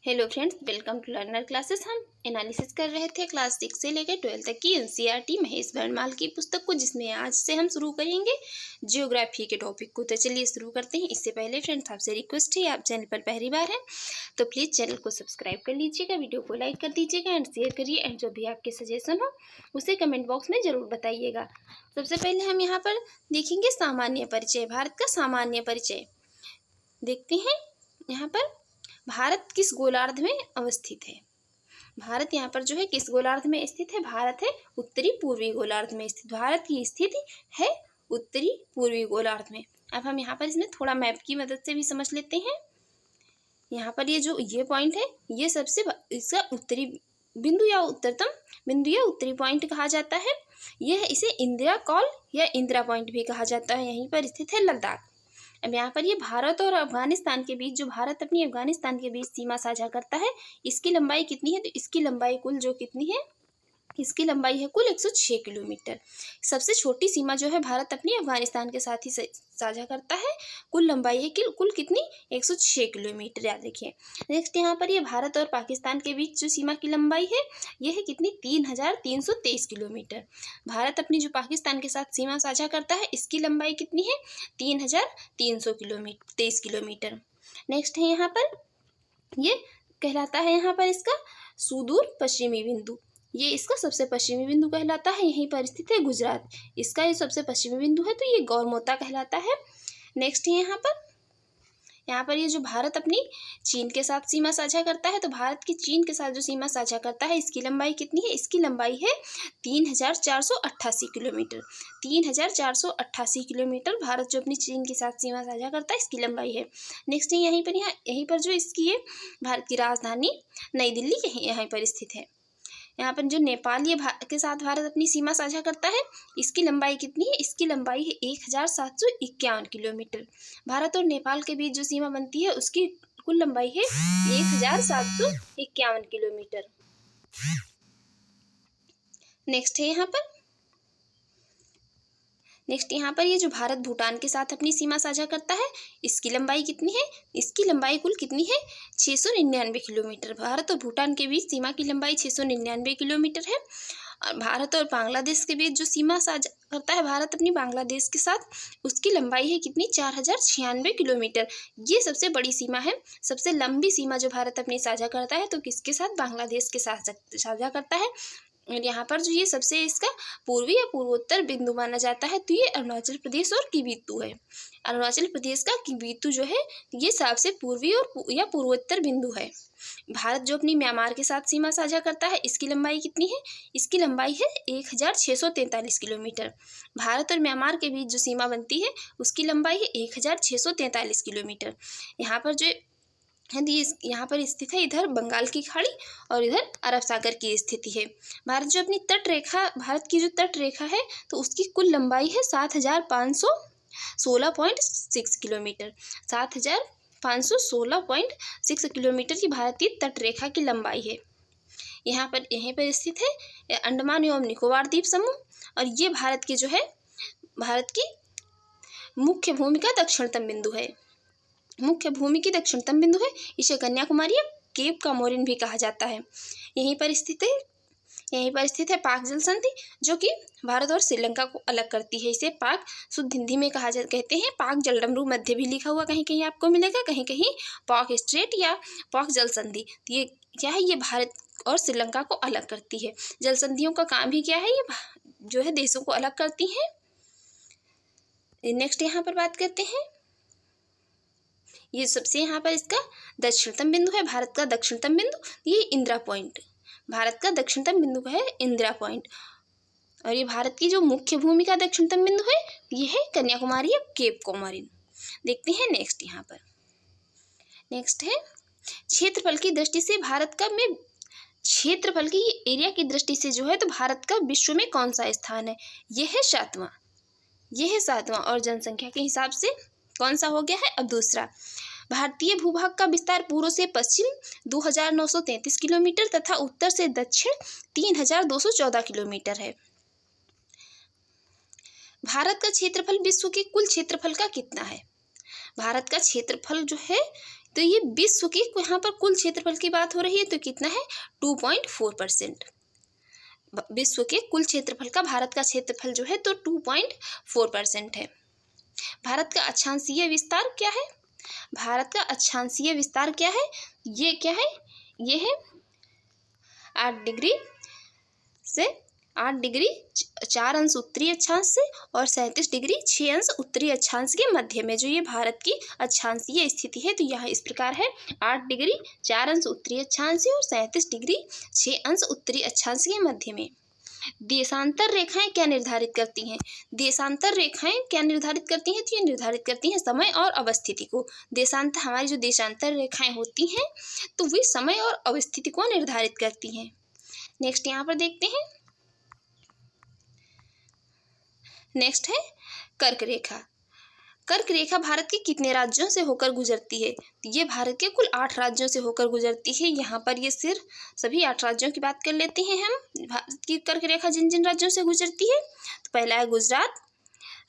Hello friends, welcome to learner classes. हम analysis कर रहे थे क्लास 6 से लेकर 12 तक की एनसीईआरटी महेश वर्णमाल की पुस्तक को, जिसमें आज से हम शुरू करेंगे ज्योग्राफी के टॉपिक को। तो चलिए शुरू करते हैं। इससे पहले फ्रेंड्स, आपसे रिक्वेस्ट है, आप चैनल पर पहली बार हैं तो प्लीज़ चैनल को सब्सक्राइब कर लीजिएगा, वीडियो को लाइक कर दीजिएगा एंड शेयर करिए, एंड जो भी आपके सजेशन हो उसे कमेंट बॉक्स में ज़रूर बताइएगा। सबसे पहले हम यहाँ पर देखेंगे सामान्य परिचय। भारत का सामान्य परिचय देखते हैं। यहाँ पर भारत किस गोलार्ध में अवस्थित है? भारत यहाँ पर जो है किस गोलार्ध में स्थित है? भारत है उत्तरी पूर्वी गोलार्ध में स्थित। भारत की स्थिति है उत्तरी पूर्वी गोलार्ध में। अब हम यहाँ पर इसमें थोड़ा मैप की मदद से भी समझ लेते हैं। यहाँ पर ये पॉइंट है, ये सबसे इसका उत्तरी बिंदु या उत्तरतम बिंदु या उत्तरी पॉइंट कहा जाता है। यह इसे इंदिरा कॉल या इंदिरा पॉइंट भी कहा जाता है। यहीं पर स्थित है लद्दाख। अब यहाँ पर ये भारत और अफगानिस्तान के बीच, जो भारत अपनी अफगानिस्तान के बीच सीमा साझा करता है, इसकी लंबाई कितनी है? तो इसकी लंबाई कुल जो कितनी है, इसकी लंबाई है कुल 106 किलोमीटर। सबसे छोटी सीमा जो है भारत अपनी अफगानिस्तान के साथ ही साझा करता है। कुल लंबाई है कि कुल कितनी? 106 किलोमीटर, याद रखिए। नेक्स्ट यहाँ पर ये भारत और पाकिस्तान के बीच जो सीमा की लंबाई है, ये है कितनी? 3323 किलोमीटर। भारत अपनी जो पाकिस्तान के साथ सीमा साझा करता है, इसकी लंबाई कितनी है? 3323 किलोमीटर। नेक्स्ट है यहाँ पर, ये कहलाता है यहाँ पर इसका सुदूर पश्चिमी बिंदु। ये इसका सबसे पश्चिमी बिंदु कहलाता है। यहीं पर स्थित है गुजरात। इसका ये सबसे पश्चिमी बिंदु है, तो ये गौरमोता कहलाता है। नेक्स्ट है यहाँ पर ये जो भारत अपनी चीन के साथ सीमा साझा करता है, तो भारत की चीन के साथ जो सीमा साझा करता है, इसकी लंबाई कितनी है? इसकी लंबाई है 3488 किलोमीटर। 3488 किलोमीटर भारत जो अपनी चीन के साथ सीमा साझा करता है, इसकी लंबाई है। नेक्स्ट है यहीं पर जो इसकी है भारत की राजधानी नई दिल्ली यहीं पर स्थित है। यहाँ पर जो नेपाल के साथ भारत अपनी सीमा साझा करता है, इसकी लंबाई कितनी है? इसकी लंबाई है 1751 किलोमीटर। भारत और नेपाल के बीच जो सीमा बनती है, उसकी कुल लंबाई है 1751 किलोमीटर। नेक्स्ट यहाँ पर ये जो भारत भूटान के साथ अपनी सीमा साझा करता है, इसकी लंबाई कितनी है? इसकी लंबाई कुल कितनी है? 699 किलोमीटर। भारत और भूटान के बीच सीमा की लंबाई 699 किलोमीटर है। और भारत और बांग्लादेश के बीच जो सीमा साझा करता है भारत अपनी बांग्लादेश के साथ, उसकी लंबाई है कितनी? 4096 किलोमीटर। ये सबसे बड़ी सीमा है, सबसे लंबी सीमा जो भारत अपनी साझा करता है, तो किसके साथ? बांग्लादेश के साथ साझा करता है। और यहाँ पर जो ये सबसे इसका पूर्वी या पूर्वोत्तर बिंदु माना जाता है, तो ये अरुणाचल प्रदेश और किबीतू है। अरुणाचल प्रदेश का किबीतू जो है, ये सबसे पूर्वी और या पूर्वोत्तर बिंदु है। भारत जो अपनी म्यांमार के साथ सीमा साझा करता है, इसकी लंबाई कितनी है? इसकी लंबाई है 1643 किलोमीटर। भारत और म्यांमार के बीच जो सीमा बनती है, उसकी लंबाई है 1643 किलोमीटर। यहाँ पर जो यहाँ पर स्थित है, इधर बंगाल की खाड़ी और इधर अरब सागर की स्थिति है। भारत की जो तट रेखा है, तो उसकी कुल लंबाई है 7516.6 किलोमीटर। 7516.6 किलोमीटर की भारत की तट रेखा की लंबाई है। यहीं पर स्थित है अंडमान एवं निकोबार द्वीप समूह, और ये भारत की मुख्य भूमि का दक्षिणतम बिंदु है। इसे कन्याकुमारी या केप कॉमोरिन भी कहा जाता है। यहीं पर स्थित है पाक जल संधि, जो कि भारत और श्रीलंका को अलग करती है। इसे पाक, शुद्ध हिंदी में कहते हैं पाक जलडमरू मध्य भी लिखा हुआ कहीं कहीं आपको मिलेगा, कहीं कहीं पाक स्ट्रेट या पाक जल संधि। तो ये क्या है? ये भारत और श्रीलंका को अलग करती है। जल संधियों का काम ही क्या है? ये जो है देशों को अलग करती है। नेक्स्ट यहाँ पर बात करते हैं, ये सबसे यहाँ पर इसका दक्षिणतम बिंदु है, भारत का दक्षिणतम बिंदु, ये इंदिरा पॉइंट। भारत का दक्षिणतम बिंदु है इंदिरा पॉइंट। और ये भारत की जो मुख्य भूमि का दक्षिणतम बिंदु है, ये है कन्याकुमारी या केप कॉमोरिन। देखते हैं नेक्स्ट यहाँ पर। नेक्स्ट है क्षेत्रफल की दृष्टि से क्षेत्रफल की एरिया की दृष्टि से जो है, तो भारत का विश्व में कौन सा स्थान है? ये है 7वां। और जनसंख्या के हिसाब से कौन सा हो गया है अब दूसरा? भारतीय भूभाग का विस्तार पूर्व से पश्चिम 2933 किलोमीटर तथा उत्तर से दक्षिण 3214 किलोमीटर है। भारत का क्षेत्रफल विश्व के कुल क्षेत्रफल का कितना है? भारत का क्षेत्रफल जो है तो ये विश्व के यहाँ पर कुल क्षेत्रफल की बात हो रही है, तो कितना है 2.4%। विश्व के कुल क्षेत्रफल का भारत का क्षेत्रफल जो है तो 2.4% है। भारत का अक्षांशीय विस्तार क्या है? भारत का अक्षांशीय विस्तार क्या है? ये क्या है? ये है 8 डिग्री 4 अंश उत्तरी अक्षांश से और 37 डिग्री 6 अंश उत्तरी अक्षांश के मध्य में जो ये भारत की अक्षांशीय स्थिति है, तो यह इस प्रकार है 8 डिग्री 4 अंश उत्तरी अक्षांश से और 37 डिग्री 6 अंश उत्तरी अक्षांश के मध्य में। देशांतर रेखाएं क्या निर्धारित करती हैं? देशांतर रेखाएं क्या निर्धारित करती हैं? तो ये निर्धारित करती हैं समय और अवस्थिति को। हमारी जो देशांतर रेखाएं होती हैं तो वे समय और अवस्थिति को निर्धारित करती हैं। नेक्स्ट यहाँ पर देखते हैं, नेक्स्ट है कर्क रेखा। कर्क रेखा भारत के कितने राज्यों से होकर गुजरती है? ये भारत के कुल 8 राज्यों से होकर गुजरती है। यहाँ पर ये सिर्फ सभी 8 राज्यों की बात कर लेते हैं हम। भारत की कर्क रेखा जिन जिन राज्यों से गुजरती है, तो पहला है गुजरात,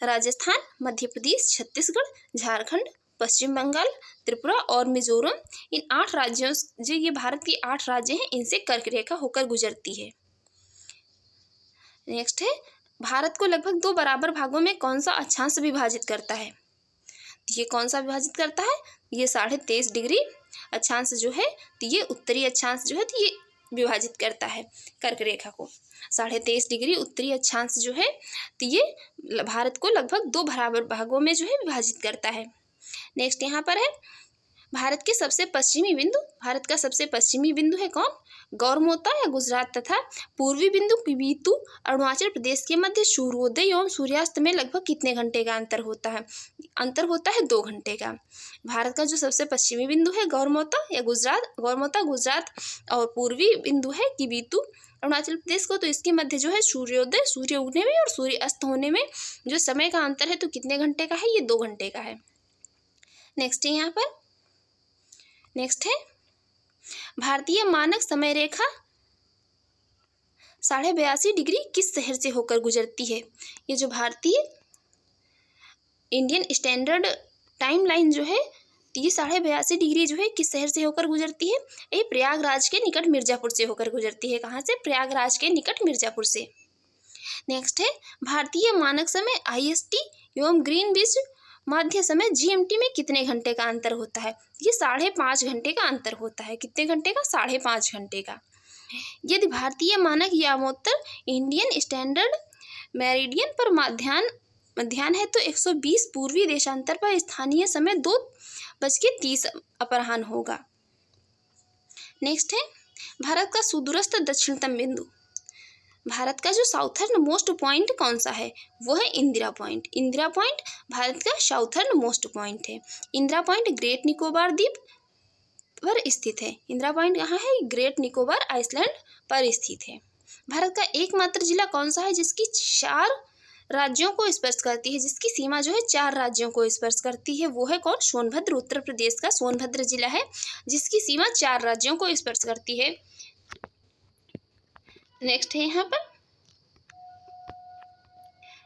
राजस्थान, मध्य प्रदेश, छत्तीसगढ़, झारखंड, पश्चिम बंगाल, त्रिपुरा और मिजोरम। इन 8 राज्यों जो ये भारत के 8 राज्य हैं, इनसे कर्क रेखा होकर गुजरती है। नेक्स्ट है, भारत को लगभग 2 बराबर भागों में कौन सा अक्षांश विभाजित करता है? ये कौन सा विभाजित करता है? ये 23.5 डिग्री अक्षांश जो है, तो ये उत्तरी अक्षांश जो है, तो ये विभाजित करता है कर्क रेखा को। 23.5 डिग्री उत्तरी अक्षांश जो है, तो ये भारत को लगभग 2 बराबर भागों में जो है विभाजित करता है। नेक्स्ट यहाँ पर है भारत का सबसे पश्चिमी बिंदु है कौन? गौरमोता या गुजरात तथा पूर्वी बिंदु किबीतु अरुणाचल प्रदेश के मध्य सूर्योदय एवं सूर्यास्त में लगभग कितने घंटे का अंतर होता है? अंतर होता है 2 घंटे का। भारत का जो सबसे पश्चिमी बिंदु है गौरमोता गुजरात और पूर्वी बिंदु है किबीतु अरुणाचल प्रदेश को, तो इसके मध्य जो है सूर्योदय, सूर्य उगने में और सूर्य अस्त होने में जो समय का अंतर है, तो कितने घंटे का है? ये 2 घंटे का है। नेक्स्ट है यहाँ पर, नेक्स्ट है भारतीय मानक समय रेखा 82.5 डिग्री किस शहर से होकर गुजरती है? ये जो भारतीय इंडियन स्टैंडर्ड टाइम लाइन जो है, ये 82.5 डिग्री जो है किस शहर से होकर गुजरती है? ये प्रयागराज के निकट मिर्जापुर से होकर गुजरती है। कहाँ से? प्रयागराज के निकट मिर्जापुर से। नेक्स्ट है भारतीय मानक समय IST एवं ग्रीनविच मध्य समय GMT में कितने घंटे का अंतर होता है? ये 5.5 घंटे का अंतर होता है। कितने घंटे का? 5.5 घंटे का। यदि भारतीय मानक यामोत्तर इंडियन स्टैंडर्ड मेरिडियन पर मध्याह्न है, तो 120 पूर्वी देशांतर पर स्थानीय समय 2:30 अपराह्न होगा। नेक्स्ट है भारत का सुदूरस्थ दक्षिणतम बिंदु। भारत का जो साउथर्न मोस्ट पॉइंट कौन सा है? वो है इंदिरा पॉइंट। इंदिरा पॉइंट भारत का साउथर्न मोस्ट पॉइंट है। इंदिरा पॉइंट ग्रेट निकोबार द्वीप पर स्थित है। इंदिरा पॉइंट कहाँ है? ग्रेट निकोबार आइसलैंड पर स्थित है। भारत का एकमात्र जिला कौन सा है जिसकी 4 राज्यों को स्पर्श करती है? जिसकी सीमा जो है 4 राज्यों को स्पर्श करती है, वो है कौन? सोनभद्र। उत्तर प्रदेश का सोनभद्र जिला है जिसकी सीमा 4 राज्यों को स्पर्श करती है। नेक्स्ट है यहाँ पर,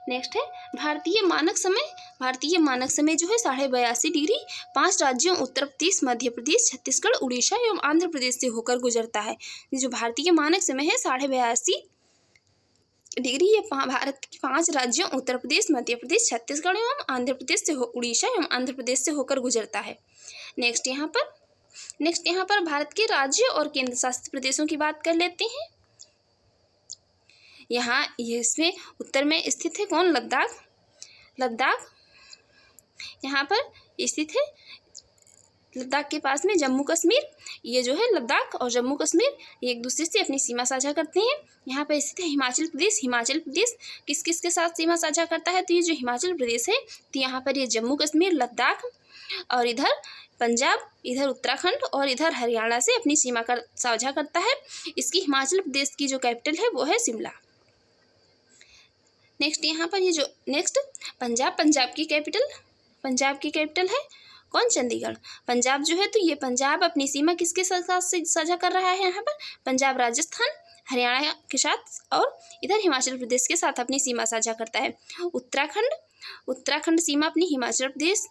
नेक्स्ट है भारतीय मानक समय जो है 82.5 डिग्री 5 राज्यों उत्तर प्रदेश, मध्य प्रदेश, छत्तीसगढ़, उड़ीसा एवं आंध्र प्रदेश से होकर गुजरता है। जो भारतीय मानक समय है 82.5 डिग्री, ये भारत के 5 राज्यों उत्तर प्रदेश, मध्य प्रदेश, छत्तीसगढ़ एवं आंध्र प्रदेश से उड़ीसा एवं आंध्र प्रदेश से होकर गुजरता है। नेक्स्ट यहाँ पर भारत के राज्य और केंद्र शासित प्रदेशों की बात कर लेते हैं। यहाँ इसमें उत्तर में स्थित है कौन? लद्दाख यहाँ पर स्थित है। लद्दाख के पास में जम्मू कश्मीर, ये जो है लद्दाख और जम्मू कश्मीर एक दूसरे से अपनी सीमा साझा करते हैं। यहाँ पर स्थित है हिमाचल प्रदेश किस किस के साथ सीमा साझा करता है? तो ये जो हिमाचल प्रदेश है, तो यहाँ पर ये जम्मू कश्मीर, लद्दाख और इधर पंजाब, इधर उत्तराखंड और इधर हरियाणा से अपनी सीमा साझा करता है। इसकी हिमाचल प्रदेश की जो कैपिटल है वो है शिमला। नेक्स्ट यहाँ पर ये जो पंजाब की कैपिटल है कौन? चंडीगढ़। पंजाब जो है, तो ये पंजाब अपनी सीमा किसके साथ साझा कर रहा है? यहाँ पर पंजाब राजस्थान, हरियाणा के साथ और इधर हिमाचल प्रदेश के साथ अपनी सीमा साझा करता है। उत्तराखंड सीमा अपनी हिमाचल प्रदेश,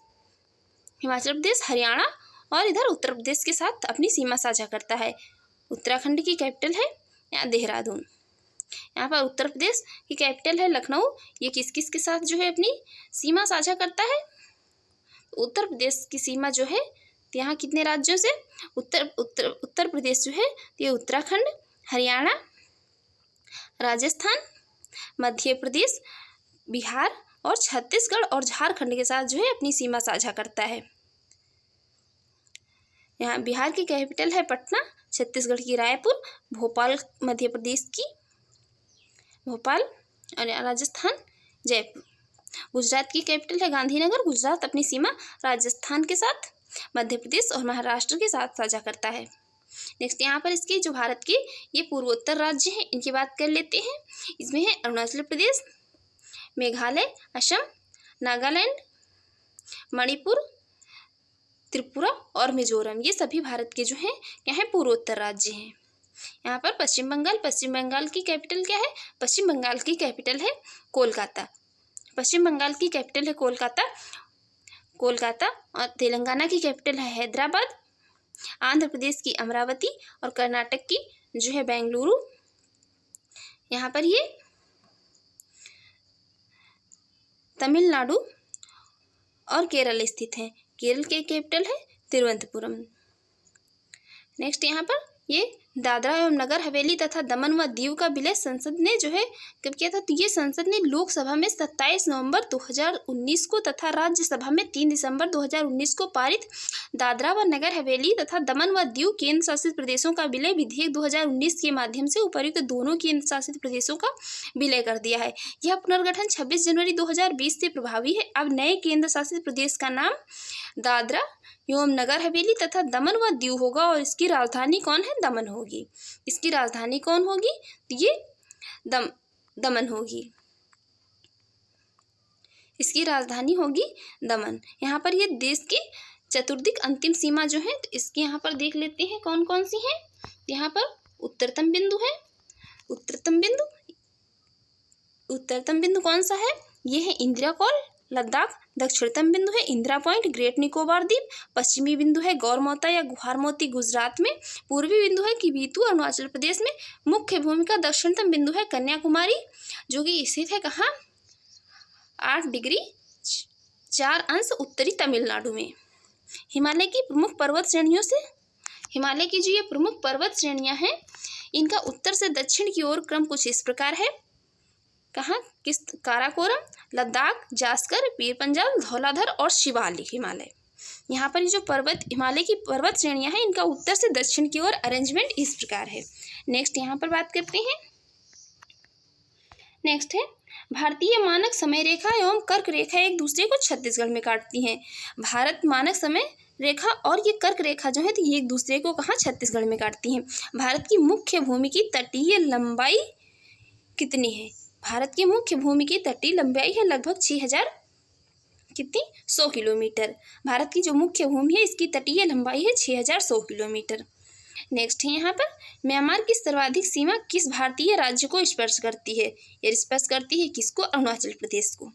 हरियाणा और इधर उत्तर प्रदेश के साथ अपनी सीमा साझा करता है। उत्तराखंड की कैपिटल है यहाँ देहरादून। यहाँ पर उत्तर प्रदेश की कैपिटल है लखनऊ। ये किस किस के साथ जो है अपनी सीमा साझा करता है? उत्तर प्रदेश की सीमा जो है यहाँ कितने राज्यों से? उत्तर प्रदेश जो है ये उत्तराखंड, हरियाणा, राजस्थान, मध्य प्रदेश, बिहार और छत्तीसगढ़ और झारखंड के साथ जो है अपनी सीमा साझा करता है। यहाँ बिहार की कैपिटल है पटना, छत्तीसगढ़ की रायपुर, भोपाल मध्य प्रदेश की भोपाल और राजस्थान जयपुर। गुजरात की कैपिटल है गांधीनगर। गुजरात अपनी सीमा राजस्थान के साथ, मध्य प्रदेश और महाराष्ट्र के साथ साझा करता है। नेक्स्ट यहाँ पर इसके जो भारत के ये पूर्वोत्तर राज्य हैं इनकी बात कर लेते हैं। इसमें है अरुणाचल प्रदेश, मेघालय, असम, नागालैंड, मणिपुर, त्रिपुरा और मिजोरम। ये सभी भारत के जो हैं क्या है पूर्वोत्तर राज्य हैं। यहाँ पर पश्चिम बंगाल की कैपिटल क्या है? पश्चिम बंगाल की कैपिटल है कोलकाता। पश्चिम बंगाल की कैपिटल है कोलकाता और तेलंगाना की कैपिटल है हैदराबाद, आंध्र प्रदेश की अमरावती और कर्नाटक की जो है बेंगलुरु। यहाँ पर ये तमिलनाडु और केरल स्थित है। केरल की कैपिटल है तिरुवनंतपुरम। नेक्स्ट यहाँ पर ये दादरा एवं नगर हवेली तथा दमन व दीव का विलय संसद ने जो है कब किया था? तो ये संसद ने लोकसभा में 27 नवंबर 2019 को तथा राज्यसभा में 3 दिसंबर 2019 को पारित दादरा व नगर हवेली तथा दमन व दीव केंद्र शासित प्रदेशों का विलय विधेयक 2019 के माध्यम से उपर्युक्त दोनों केंद्र शासित प्रदेशों का विलय कर दिया है। यह पुनर्गठन 26 जनवरी 2020 से प्रभावी है। अब नए केंद्र शासित प्रदेश का नाम दादरा एवं नगर हवेली तथा दमन व दीव होगा और इसकी राजधानी कौन है? दमन होगी। इसकी राजधानी कौन होगी? तो ये दमन होगी। इसकी राजधानी होगी दमन। यहाँ पर ये देश की चतुर्दिक अंतिम सीमा जो है तो इसके यहाँ पर देख लेते हैं कौन कौन सी है। यहाँ पर उत्तरतम बिंदु है। उत्तरतम बिंदु कौन सा है? ये है इंदिरा कॉल लद्दाख। दक्षिणतम बिंदु है इंदिरा पॉइंट ग्रेट निकोबार द्वीप। पश्चिमी बिंदु है गौरमोता या गुहारमोती गुजरात में। पूर्वी बिंदु है किबीतू अरुणाचल प्रदेश में। मुख्य भूमिका दक्षिणतम बिंदु है कन्याकुमारी जो कि स्थित है कहाँ? 8 डिग्री 4 अंश उत्तरी तमिलनाडु में। हिमालय की प्रमुख पर्वत श्रेणियों से हिमालय की जो ये प्रमुख पर्वत श्रेणियाँ हैं इनका उत्तर से दक्षिण की ओर क्रम कुछ इस प्रकार है। कहाँ? काराकोरम, लद्दाख, जास्कर, पीर पंजाल, धौलाधर और शिवालिक हिमालय। यहाँ पर ये जो हिमालय की पर्वत श्रेणियाँ हैं इनका उत्तर से दक्षिण की ओर अरेंजमेंट इस प्रकार है। नेक्स्ट यहाँ पर बात करते हैं। नेक्स्ट है भारतीय मानक समय रेखा एवं कर्क रेखा एक दूसरे को छत्तीसगढ़ में काटती हैं। भारत मानक समय रेखा और ये कर्क रेखा जो है तो ये एक दूसरे को कहाँ? छत्तीसगढ़ में काटती हैं। भारत की मुख्य भूमि की तटीय लंबाई कितनी है? भारत की मुख्य भूमि की तटीय लंबाई है लगभग 100 किलोमीटर। भारत की जो मुख्य भूमि है इसकी तटीय लंबाई है 6100 किलोमीटर। नेक्स्ट है यहाँ पर म्यांमार की सर्वाधिक सीमा किस भारतीय राज्य को स्पर्श करती है? ये स्पर्श करती है किसको? अरुणाचल प्रदेश को।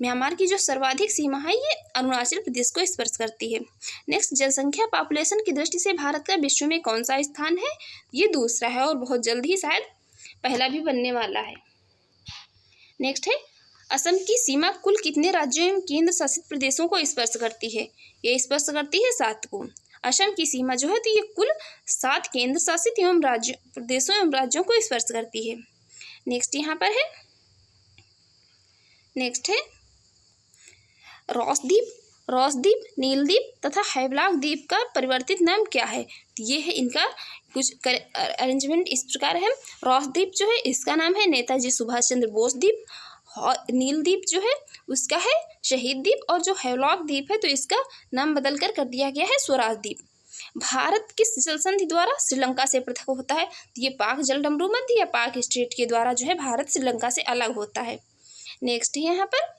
म्यांमार की जो सर्वाधिक सीमा है ये अरुणाचल प्रदेश को स्पर्श करती है। नेक्स्ट जनसंख्या पॉपुलेशन की दृष्टि से भारत का विश्व में कौन सा स्थान है? ये दूसरा है और बहुत जल्द ही शायद पहला भी बनने वाला है। नेक्स्ट है असम की सीमा कुल कितने राज्यों एवं केंद्र शासित प्रदेशों को स्पर्श करती है? ये स्पर्श करती है 7 को। असम की सीमा जो है तो ये कुल 7 केंद्र शासित एवं प्रदेशों एवं राज्यों को स्पर्श करती है। नेक्स्ट यहाँ पर है रॉसद्वीप, नीलद्वीप तथा हैवलॉक द्वीप का परिवर्तित नाम क्या है? तो ये है इनका कुछ अरेंजमेंट इस प्रकार है। रॉसद्वीप जो है इसका नाम है नेताजी सुभाष चंद्र बोस द्वीप। नीलद्वीप जो है उसका है शहीद द्वीप और जो हैवलॉक द्वीप है तो इसका नाम बदल कर दिया गया है स्वराज द्वीप। भारत किस जल संधि द्वारा श्रीलंका से पृथक होता है? तो ये पाक जलडमरू मध्य या पाक स्ट्रेट के द्वारा जो है भारत श्रीलंका से अलग होता है। नेक्स्ट है यहाँ पर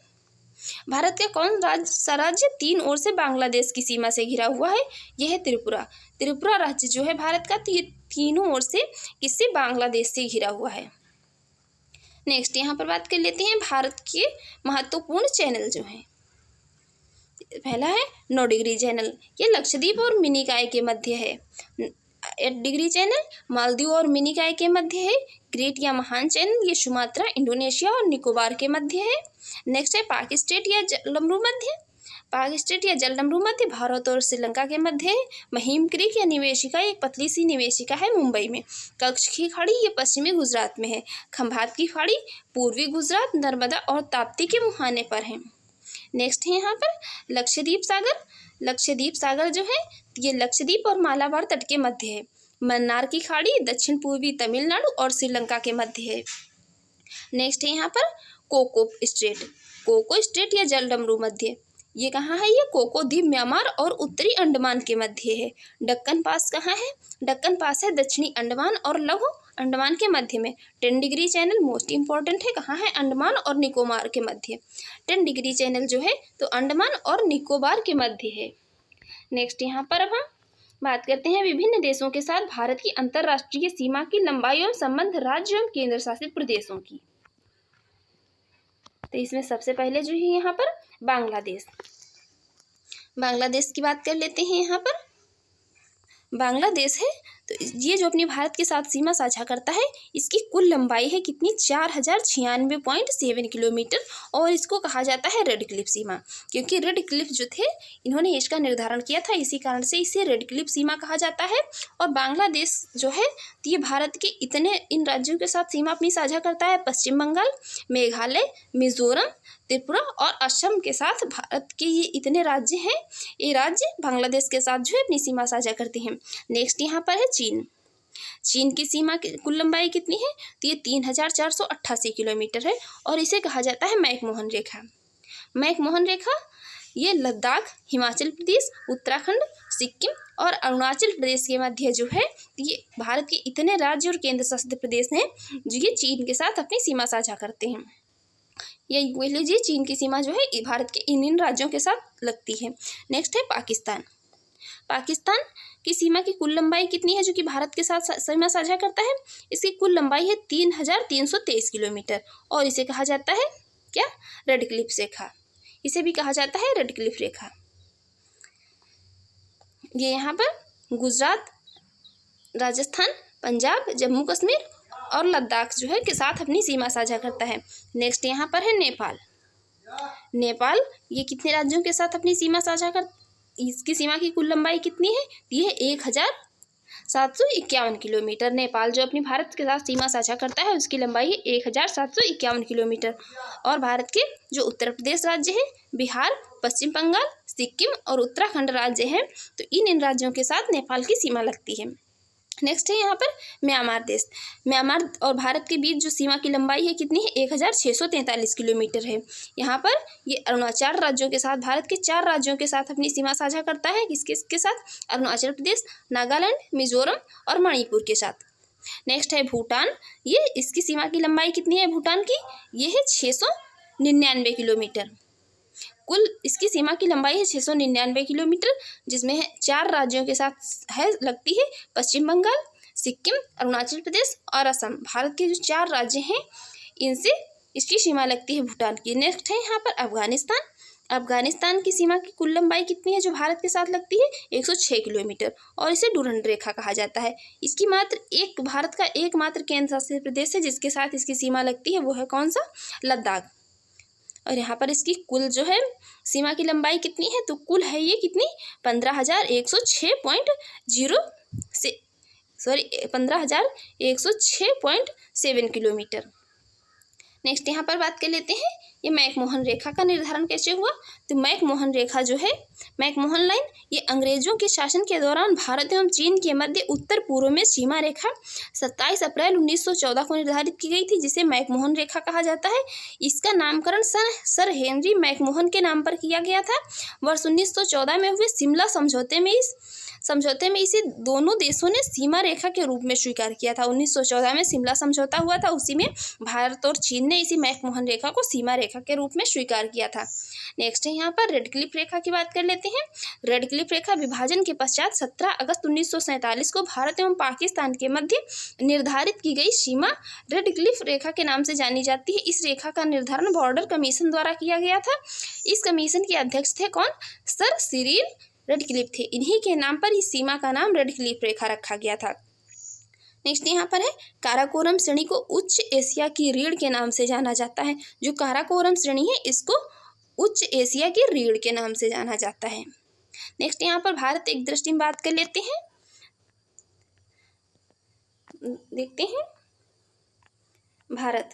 भारत का कौन सा राज्य 3 ओर से बांग्लादेश की सीमा से घिरा हुआ है? यह है त्रिपुरा राज्य जो है भारत का तो ये तीनों ओर से किससे? बांग्लादेश से घिरा हुआ है। नेक्स्ट यहाँ पर बात कर लेते हैं भारत के महत्वपूर्ण चैनल जो हैं। पहला है 9 डिग्री चैनल, ये लक्षद्वीप और मिनिकॉय के मध्य है। 8 डिग्री चैनल मालदीव और मिनिकॉय के मध्य है। ग्रेट या महान चैनल ये सुमात्रा, इंडोनेशिया और निकोबार के मध्य है। नेक्स्ट है पाक स्ट्रेट या जलडमरू मध्य, पाक स्ट्रेट या जलडमरू मध्य भारत और श्रीलंका के मध्य है। महिम क्रीक या निवेशिका एक पतली सी निवेशिका है मुंबई में। कच्छ की खाड़ी ये पश्चिमी गुजरात में है। खंभात की खाड़ी पूर्वी गुजरात, नर्मदा और ताप्ती के मुहाने पर है। नेक्स्ट है यहाँ पर लक्षद्वीप सागर। लक्षद्वीप सागर जो है ये लक्षद्वीप और मालाबार तट के मध्य है। मन्नार की खाड़ी दक्षिण पूर्वी तमिलनाडु और श्रीलंका के मध्य है। नेक्स्ट है यहाँ पर कोको स्ट्रेट। कोको स्ट्रेट या जलडमरू मध्य, ये कहाँ है? ये कोको द्वीप म्यांमार और उत्तरी अंडमान के मध्य है। दक्कन पास कहाँ है? दक्कन पास है दक्षिणी अंडमान और लघु अंडमान के मध्य में। 10 डिग्री चैनल मोस्ट इंपॉर्टेंट है, कहाँ है? अंडमान और निकोबार के मध्य। 10 डिग्री चैनल जो है तो अंडमान और निकोबार के मध्य है। नेक्स्ट यहाँ पर अब हम बात करते हैं विभिन्न देशों के साथ भारत की अंतर्राष्ट्रीय सीमा की लंबाई एवं संबंध राज्य एवं केंद्र शासित प्रदेशों की। तो इसमें सबसे पहले जो है यहाँ पर बांग्लादेश। बांग्लादेश की बात कर लेते हैं। यहाँ पर बांग्लादेश है तो ये जो अपनी भारत के साथ सीमा साझा करता है, इसकी कुल लंबाई है कितनी? 4096.7 किलोमीटर और इसको कहा जाता है रेड क्लिफ सीमा, क्योंकि रेड क्लिफ जो थे इन्होंने इसका निर्धारण किया था, इसी कारण से इसे रेड क्लिफ सीमा कहा जाता है। और बांग्लादेश जो है तो ये भारत के इन राज्यों के साथ सीमा अपनी साझा करता है। पश्चिम बंगाल, मेघालय, मिजोरम, त्रिपुरा और असम के साथ भारत के ये इतने राज्य हैं, ये राज्य बांग्लादेश के साथ जो है अपनी सीमा साझा करते हैं। नेक्स्ट यहाँ पर है चीन। चीन की सीमा की कुल लंबाई कितनी है? तो ये 3488 किलोमीटर है और इसे कहा जाता है मैकमोहन रेखा। मैकमोहन रेखा ये लद्दाख, हिमाचल प्रदेश, उत्तराखंड, सिक्किम और अरुणाचल प्रदेश के मध्य जो है ये भारत के इतने राज्य और केंद्र शासित प्रदेश हैं जो ये चीन के साथ अपनी सीमा साझा करते हैं। ये बोल लीजिए चीन की सीमा जो है भारत के इन राज्यों के साथ लगती है। नेक्स्ट है पाकिस्तान। पाकिस्तान की सीमा की कुल लंबाई कितनी है जो कि भारत के साथ सीमा साझा करता है? इसकी कुल लंबाई है 3323 किलोमीटर और इसे कहा जाता है क्या? रेड क्लिफ रेखा। इसे भी कहा जाता है रेड क्लिफ रेखा। ये यहाँ पर गुजरात, राजस्थान, पंजाब, जम्मू कश्मीर और लद्दाख जो है के साथ अपनी सीमा साझा करता है। नेक्स्ट यहाँ पर है नेपाल। नेपाल ये कितने राज्यों के साथ अपनी सीमा साझा कर, इसकी सीमा की कुल लंबाई कितनी है? ये 1751 किलोमीटर। नेपाल जो अपनी भारत के साथ सीमा साझा करता है उसकी लंबाई है 1751 किलोमीटर। और भारत के जो उत्तर प्रदेश राज्य है, बिहार, पश्चिम बंगाल, सिक्किम और उत्तराखंड राज्य हैं तो इन राज्यों के साथ नेपाल की सीमा लगती है। नेक्स्ट है यहाँ पर म्यांमार देश। म्यांमार और भारत के बीच जो सीमा की लंबाई है कितनी है? 1643 किलोमीटर है। यहाँ पर ये अरुणाचल राज्यों के साथ, भारत के 4 राज्यों के साथ अपनी सीमा साझा करता है। किसके साथ? अरुणाचल प्रदेश, नागालैंड, मिजोरम और मणिपुर के साथ। नेक्स्ट है भूटान। ये इसकी सीमा की लंबाई कितनी है भूटान की? ये है 699 किलोमीटर। कुल इसकी सीमा की लंबाई है 699 किलोमीटर, जिसमें 4 राज्यों के साथ है लगती है, पश्चिम बंगाल, सिक्किम, अरुणाचल प्रदेश और असम। भारत के जो 4 राज्य हैं इनसे इसकी सीमा लगती है भूटान की। नेक्स्ट है यहाँ पर अफगानिस्तान। अफगानिस्तान की सीमा की कुल लंबाई कितनी है जो भारत के साथ लगती है? 106 किलोमीटर और इसे डूरंड रेखा कहा जाता है। इसकी भारत का एकमात्र केंद्र शासित प्रदेश है जिसके साथ इसकी सीमा लगती है, वो है कौन सा? लद्दाख। और यहाँ पर इसकी कुल जो है सीमा की लंबाई कितनी है? तो कुल है ये कितनी? 15,106.7 किलोमीटर। नेक्स्ट यहाँ पर बात कर लेते हैं ये मैकमोहन रेखा का निर्धारण कैसे हुआ। तो मैकमोहन रेखा जो है, मैकमोहन लाइन, ये अंग्रेजों के शासन के दौरान भारत एवं चीन के मध्य उत्तर पूर्व में सीमा रेखा 27 अप्रैल 1914 को निर्धारित की गई थी, जिसे मैकमोहन रेखा कहा जाता है। इसका नामकरण सर हेनरी मैकमोहन के नाम पर किया गया था। वर्ष 1914 में हुए शिमला समझौते में इसे दोनों देशों ने सीमा रेखा के रूप में स्वीकार किया था। 1914 में शिमला समझौता हुआ था, उसी में भारत और चीन ने इसी मैकमोहन रेखा को सीमा रेखा रेखा के रूप में स्वीकार किया था। नेक्स्ट है यहाँ पर रेड क्लिफ रेखा की बात कर लेते हैं। रेड क्लिफ रेखा विभाजन के पश्चात 17 अगस्त 1947 को भारत एवं पाकिस्तान के मध्य निर्धारित की गई सीमा रेड क्लिफ रेखा के नाम से जानी जाती है। इस रेखा का निर्धारण बॉर्डर कमीशन द्वारा किया गया था। इस कमीशन के अध्यक्ष थे कौन? सर सिरिल रेडक्लिफ थे। इन्हीं के नाम पर इस सीमा का नाम रेडक्लिफ रेखा रखा गया था। नेक्स्ट यहाँ पर है काराकोरम श्रेणी को उच्च एशिया की रीढ़ के नाम से जाना जाता है। जो काराकोरम श्रेणी है इसको उच्च एशिया की रीढ़ के नाम से जाना जाता है। नेक्स्ट यहाँ पर भारत एक दृष्टि में बात कर लेते हैं। देखते हैं भारत,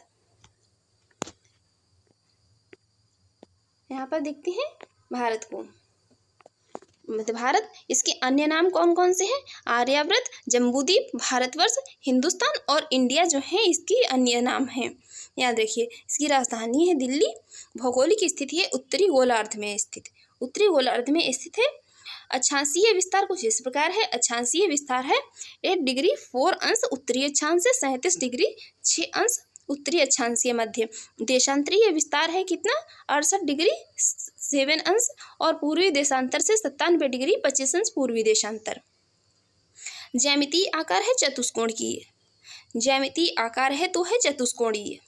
यहाँ पर देखते हैं भारत को, मतलब भारत, इसके अन्य नाम कौन कौन से हैं? आर्यावर्त, जम्बूद्वीप, भारतवर्ष, हिंदुस्तान और इंडिया जो है इसकी अन्य नाम हैं। याद रखिए। इसकी राजधानी है दिल्ली। भौगोलिक स्थिति है उत्तरी गोलार्ध में स्थित, उत्तरी गोलार्ध में स्थित है। अक्षांशीय विस्तार कुछ इस प्रकार है। अक्षांशीय विस्तार है 8 डिग्री 4 अंश उत्तरी अक्षांश से 37 डिग्री 6 अंश उत्तरी अक्षांशीय मध्य। देशांतरीय विस्तार है कितना? 68 डिग्री 7 अंश और पूर्वी देशांतर से 97 डिग्री 25 अंश पूर्वी देशांतर। ज्यामितीय आकार है चतुष्कोणीय, ज्यामितीय आकार है तो है चतुष्कोणीय।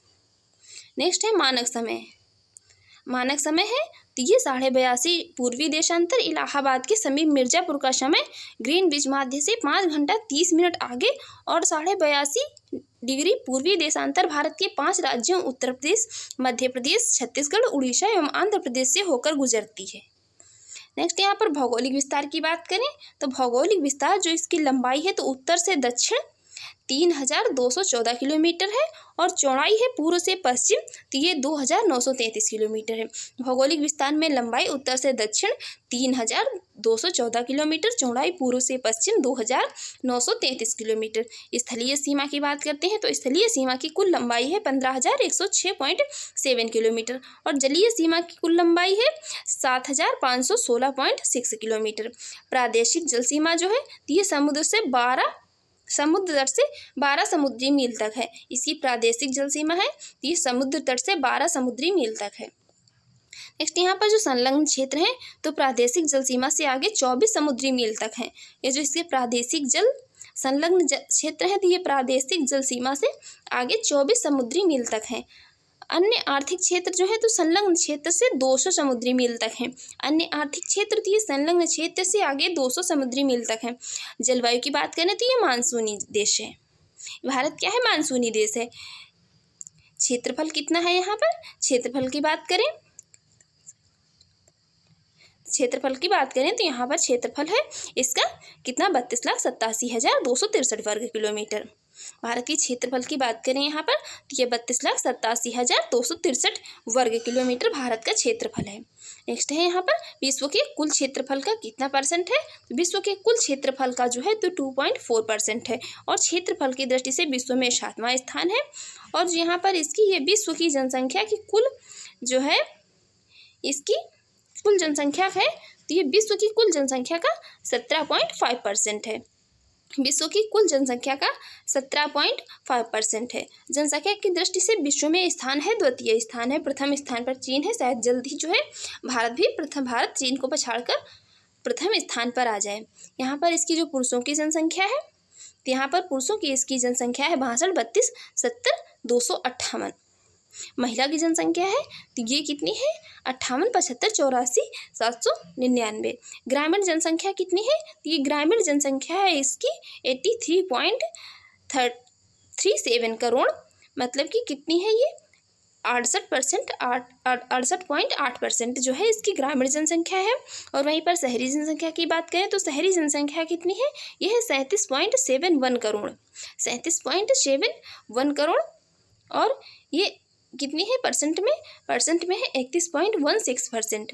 नेक्स्ट है मानक समय। मानक समय है तो ये 82.5 पूर्वी देशांतर इलाहाबाद के समीप मिर्जापुर का समय ग्रीनविच माध्य से 5 घंटा 30 मिनट आगे और 82.5 डिग्री पूर्वी देशांतर भारत के 5 राज्यों उत्तर प्रदेश, मध्य प्रदेश, छत्तीसगढ़, उड़ीसा एवं आंध्र प्रदेश से होकर गुजरती है। नेक्स्ट यहाँ पर भौगोलिक विस्तार की बात करें तो भौगोलिक विस्तार जो इसकी लंबाई है तो उत्तर से दक्षिण 3214 किलोमीटर है और चौड़ाई है पूर्व से पश्चिम तो ये 2933 किलोमीटर है। भौगोलिक विस्तार में लंबाई उत्तर से दक्षिण 3214 किलोमीटर, चौड़ाई पूर्व से पश्चिम 2933 किलोमीटर। स्थलीय सीमा की बात करते हैं तो स्थलीय सीमा की कुल लंबाई है 15106.7 किलोमीटर और जलीय सीमा की कुल लंबाई है 7516.6 किलोमीटर। प्रादेशिक जल सीमा जो है ये समुद्र तट से 12 समुद्री मील तक है। इसकी प्रादेशिक जल सीमा है ये समुद्र तट से 12 समुद्री मील तक है। नेक्स्ट यहाँ पर जो संलग्न क्षेत्र है तो प्रादेशिक जल सीमा से आगे 24 समुद्री मील तक है। ये जो इसके प्रादेशिक जल संलग्न क्षेत्र है तो ये प्रादेशिक जल सीमा से आगे 24 समुद्री मील तक है। अन्य आर्थिक क्षेत्र जो है तो संलग्न क्षेत्र से 200 समुद्री मील तक है। अन्य आर्थिक क्षेत्र तो ये संलग्न क्षेत्र से आगे 200 समुद्री मील तक है। जलवायु की बात करें तो ये मानसूनी देश है। भारत क्या है? मानसूनी देश है। क्षेत्रफल कितना है यहाँ पर? क्षेत्रफल की बात करें तो यहाँ पर क्षेत्रफल है इसका कितना? 32,87,263 वर्ग किलोमीटर। भारत की क्षेत्रफल की बात करें यहाँ पर तो ये 32,87,263 वर्ग किलोमीटर भारत का क्षेत्रफल है। नेक्स्ट है यहाँ पर विश्व के कुल क्षेत्रफल का कितना परसेंट है? तो विश्व के कुल क्षेत्रफल का जो है तो 2.4% है और क्षेत्रफल की दृष्टि से विश्व में 7वां स्थान है। और यहाँ पर इसकी ये विश्व की जनसंख्या की कुल जो है इसकी कुल जनसंख्या है तो ये विश्व की कुल जनसंख्या का 17.5% है। विश्व की कुल जनसंख्या का 17.5% है। जनसंख्या की दृष्टि से विश्व में स्थान है, द्वितीय स्थान है। प्रथम स्थान पर चीन है। शायद जल्द ही जो है भारत चीन को पछाड़कर प्रथम स्थान पर आ जाए। यहाँ पर इसकी जो पुरुषों की जनसंख्या है तो यहाँ पर पुरुषों की इसकी जनसंख्या है 62, 32, 70, 258। महिला की जनसंख्या है तो ये कितनी है? 58, 75, 84, 799। ग्रामीण जनसंख्या कितनी है? तो ये ग्रामीण जनसंख्या है इसकी 83.37 करोड़, मतलब कि कितनी है ये? 68.8% जो है इसकी ग्रामीण जनसंख्या है। और वहीं पर शहरी जनसंख्या की बात करें तो शहरी जनसंख्या कितनी है? यह है 37.71 करोड़, 37.71 करोड़। और ये कितनी है परसेंट में है 31.16%।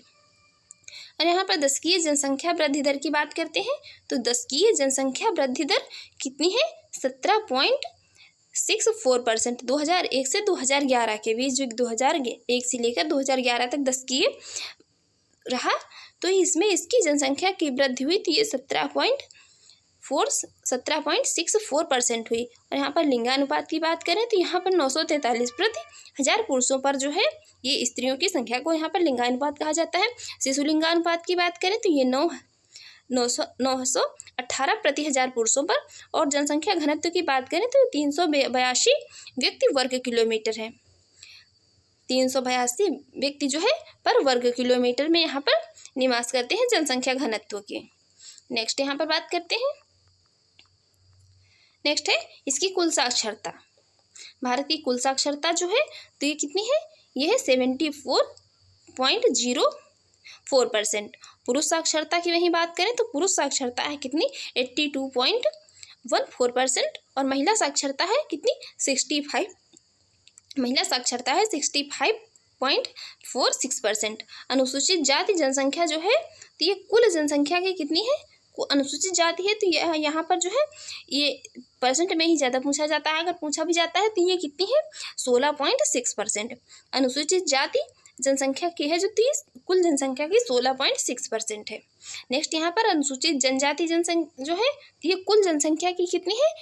और यहाँ पर दशकीय जनसंख्या वृद्धि दर की बात करते हैं तो दशकीय जनसंख्या वृद्धि दर कितनी है? 17.64%। 2001 से 2011 के बीच, जो 2001 से लेकर 2011 तक दशकीय रहा तो इसमें इसकी जनसंख्या की वृद्धि हुई तो ये 17.64% हुई। और यहाँ पर लिंगानुपात की बात करें तो यहाँ पर 943 प्रति 1000 पुरुषों पर जो है ये स्त्रियों की संख्या को यहाँ पर लिंगानुपात कहा जाता है। शिशु लिंगानुपात की बात करें तो ये 918 प्रति 1000 पुरुषों पर, और जनसंख्या घनत्व की बात करें तो 382 व्यक्ति वर्ग किलोमीटर है। 382 व्यक्ति जो है पर वर्ग किलोमीटर में यहाँ पर निवास करते हैं जनसंख्या घनत्व के। नेक्स्ट यहाँ पर बात करते हैं, नेक्स्ट है इसकी कुल साक्षरता। भारत की कुल साक्षरता जो है तो ये कितनी है, ये है 74.04%। पुरुष साक्षरता की वहीं बात करें तो पुरुष साक्षरता है कितनी, 82.14%, और महिला साक्षरता है कितनी, 65। महिला साक्षरता है 65.46%। अनुसूचित जाति जनसंख्या जो है तो ये कुल जनसंख्या की कितनी है, अनुसूचित जाति है तो यहाँ पर जो है ये परसेंट में ही ज़्यादा पूछा जाता है, अगर पूछा भी जाता है तो ये कितनी है, 16.6%। अनुसूचित जाति जनसंख्या की है जो 30 कुल जनसंख्या की 16.6% है। नेक्स्ट यहाँ पर अनुसूचित जनजाति जनसंख्या जो है ये कुल जनसंख्या की कितनी है,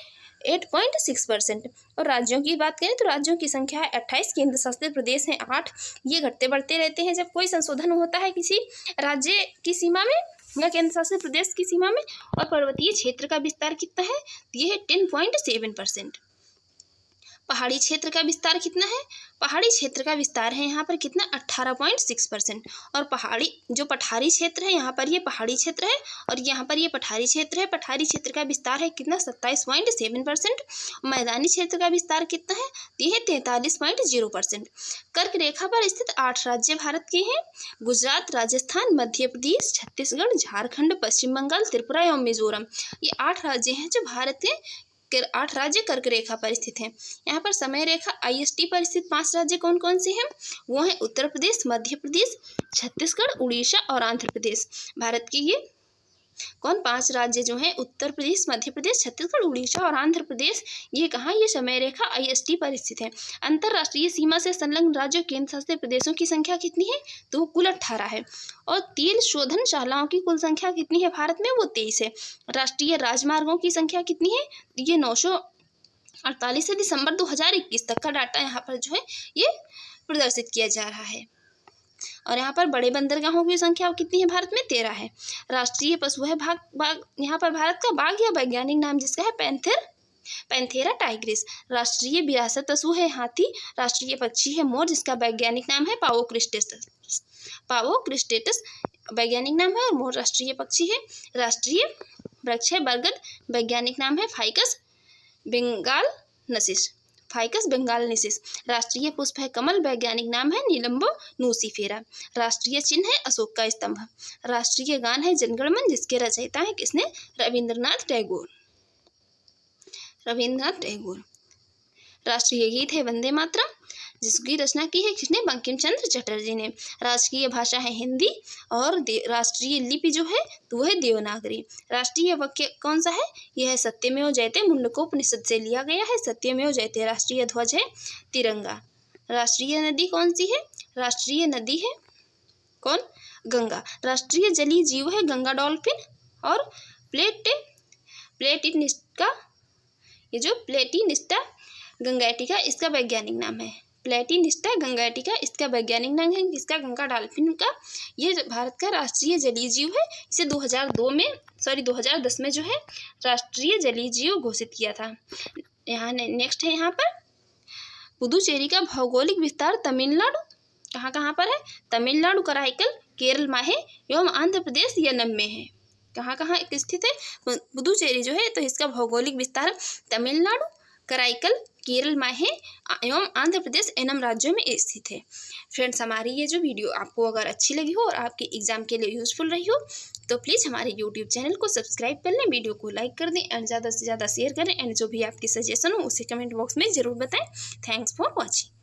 8.6%। और राज्यों की बात करें तो राज्यों की संख्या है 28, केंद्र शासित प्रदेश हैं 8। ये घटते बढ़ते रहते हैं जब कोई संशोधन होता है किसी राज्य की सीमा में या केंद्र शासित प्रदेश की सीमा में। और पर्वतीय क्षेत्र का विस्तार कितना है, ये है 10.7%। पहाड़ी क्षेत्र का विस्तार कितना है, पहाड़ी क्षेत्र का विस्तार है यहाँ पर कितना, 18.6%। और जो पठारी क्षेत्र है यहाँ पर ये पहाड़ी क्षेत्र है और यहाँ पर ये पठारी क्षेत्र है। पठारी क्षेत्र का विस्तार है कितना, 27.7%। मैदानी क्षेत्र का विस्तार कितना है, ये है 43.0%। कर्क रेखा पर स्थित 8 राज्य भारत के हैं, गुजरात, राजस्थान, मध्य प्रदेश, छत्तीसगढ़, झारखंड, पश्चिम बंगाल, त्रिपुरा एवं मिजोरम। ये 8 राज्य हैं जो भारत के 8 राज्य कर्क रेखा पर स्थित हैं। यहाँ पर समय रेखा IST पर स्थित 5 राज्य कौन कौन से हैं, वो हैं उत्तर प्रदेश, मध्य प्रदेश, छत्तीसगढ़, उड़ीसा और आंध्र प्रदेश। भारत के ये 5 राज्य जो हैं, उत्तर प्रदेश, मध्य प्रदेश, छत्तीसगढ़, उड़ीसा और आंध्र प्रदेश, ये कहाँ, ये समय रेखा IST पर स्थित है। अंतर्राष्ट्रीय सीमा से संलग्न राज्यों केंद्र शासित प्रदेशों की संख्या कितनी है, तो कुल 18 है। और तेल शोधन शालाओं की कुल संख्या कितनी है भारत में, वो 23 है। राष्ट्रीय राजमार्गों की संख्या कितनी है, ये 948 है। दिसंबर 2021 तक का डाटा यहाँ पर जो है ये प्रदर्शित किया जा रहा है। और यहाँ पर बड़े बंदरगाहों की संख्या कितनी है भारत में, 13 है। राष्ट्रीय पशु है बाघ, यहाँ पर भारत का बाघ या वैज्ञानिक नाम जिसका है पैंथेरा टाइग्रिस। राष्ट्रीय विरासत पशु है हाथी। राष्ट्रीय पक्षी है मोर जिसका वैज्ञानिक नाम है पावोक्रिस्टेटस वैज्ञानिक नाम है, और मोर राष्ट्रीय पक्षी है। राष्ट्रीय वृक्ष है बरगद, वैज्ञानिक नाम है फाइकस बेंगालनेसिस। राष्ट्रीय पुष्प है कमल, वैज्ञानिक नाम है नीलम्बो नूसीफेरा। राष्ट्रीय चिन्ह है अशोक का स्तंभ। राष्ट्रीय गान है जनगण मन जिसके रचयिता है किसने, रविंद्रनाथ टैगोर। राष्ट्रीय गीत है वंदे मातरम जिसकी रचना की है किसने, बंकिम चंद्र चटर्जी ने। राष्ट्रीय भाषा है हिंदी, और राष्ट्रीय लिपि जो है तो वह है देवनागरी। राष्ट्रीय वाक्य कौन सा है, यह है सत्यमेव जयते, मुंडकोपनिषद से लिया गया है, सत्यमेव जयते। राष्ट्रीय ध्वज है तिरंगा। राष्ट्रीय नदी कौन सी है, राष्ट्रीय नदी है कौन, गंगा। राष्ट्रीय जलीय जीव है गंगा डॉल्फिन। और प्लेटिनिस्टा, ये जो प्लेटिनिस्टा गंगैटिका इसका वैज्ञानिक नाम है, प्लेटिनिस्टा गंगैटिका इसका वैज्ञानिक नाम है किसका, गंगा डॉल्फिन का। ये भारत का राष्ट्रीय जलीय जीव है। इसे 2010 में जो है राष्ट्रीय जलीय जीव घोषित किया था। यहाँ नेक्स्ट है यहाँ पर पुदुचेरी का भौगोलिक विस्तार तमिलनाडु कहाँ पर है, तमिलनाडु, कराईकल, केरल, माहे एवं आंध्र प्रदेश यनम में है। कहाँ स्थित है पुदुचेरी जो है, तो इसका भौगोलिक विस्तार तमिलनाडु, कराईकल, केरल, माहे एवं आंध्र प्रदेश एनम राज्यों में स्थित है। फ्रेंड्स, हमारी ये जो वीडियो आपको अगर अच्छी लगी हो और आपके एग्जाम के लिए यूजफुल रही हो तो प्लीज़ हमारे यूट्यूब चैनल को सब्सक्राइब कर लें, वीडियो को लाइक कर दें एंड ज़्यादा से ज़्यादा शेयर करें, एंड जो भी आपकी सजेशन हो उसे कमेंट बॉक्स में ज़रूर बताएं। Thanks for watching.